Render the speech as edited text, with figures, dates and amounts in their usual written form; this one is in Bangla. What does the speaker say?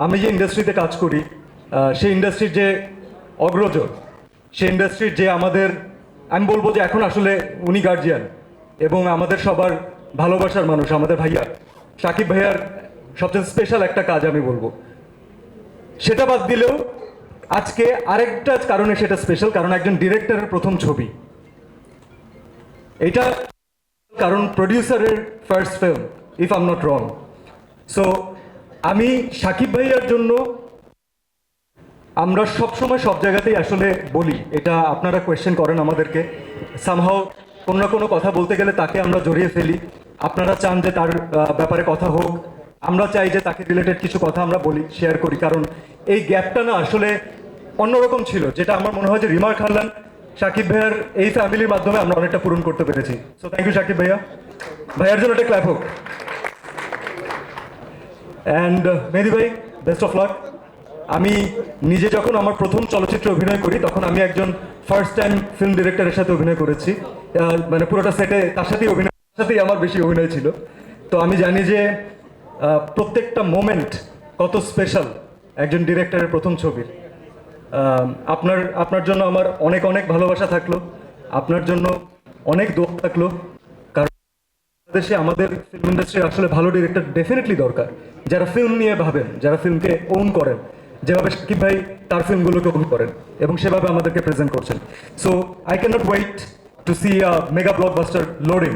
আমি যে ইন্ডাস্ট্রিতে কাজ করি সেই ইন্ডাস্ট্রির যে অগ্রজ, সেই ইন্ডাস্ট্রির যে আমাদের, আমি বলবো যে এখন আসলে উনি গার্জিয়ান এবং আমাদের সবার ভালোবাসার মানুষ, আমাদের ভাইয়া সাকিব ভাইয়ার সবচেয়ে স্পেশাল একটা কাজ আমি বলবো। সেটা বাদ দিলেও আজকে আরেকটা কারণে সেটা স্পেশাল, কারণ একজন ডিরেক্টরের প্রথম ছবি এটা, কারণ প্রডিউসারের first film, if I am not wrong. So আমি সাকিব ভাইয়ার জন্য, আমরা সবসময় সব জায়গাতেই আসলে বলি, এটা আপনারা কোয়েশ্চেন করেন আমাদেরকে, সামহাও কোনো না কোনো কথা বলতে গেলে তাকে আমরা জড়িয়ে ফেলি। আপনারা চান যে তার ব্যাপারে কথা হোক, আমরা চাই যে তাকে রিলেটেড কিছু কথা আমরা বলি, শেয়ার করি, কারণ এই গ্যাপটা না আসলে অন্যরকম ছিল, যেটা আমার মনে হয় যে রিমার খানলান সাকিব ভাইয়ার এই ফ্যামিলির মাধ্যমে আমরা অনেকটা পূরণ করতে পেরেছি। সো থ্যাংক ইউ সাকিব ভাইয়া, ভাইয়ার জন্য একটা ক্ল্যাপ হোক। অ্যান্ড মেহেদি ভাই, বেস্ট অফ লাক। আমি নিজে যখন আমার প্রথম চলচ্চিত্রে অভিনয় করি তখন আমি একজন ফার্স্ট টাইম ফিল্ম ডিরেক্টরের সাথে অভিনয় করেছি, মানে পুরোটা সেটে তার সাথেই আমার বেশি অভিনয় ছিল। তো আমি জানি যে প্রত্যেকটা মোমেন্ট কত স্পেশাল একজন ডিরেক্টরের প্রথম ছবির। আপনার জন্য আমার অনেক অনেক ভালোবাসা থাকলো, আপনার জন্য অনেক দোয়া থাকলো, কারণ দেশে আমাদের ফিল্ম ইন্ডাস্ট্রি আসলে ভালো ডিরেক্টর ডেফিনেটলি দরকার, যারা ফিল্ম নিয়ে ভাবেন, যারা ফিল্মকে ওন করেন, যেভাবে সাকিব ভাই তার ফিল্মগুলোকে ওন করেন এবং সেভাবে আমাদেরকে প্রেজেন্ট করছেন। So I can not wait to see a mega blockbuster loading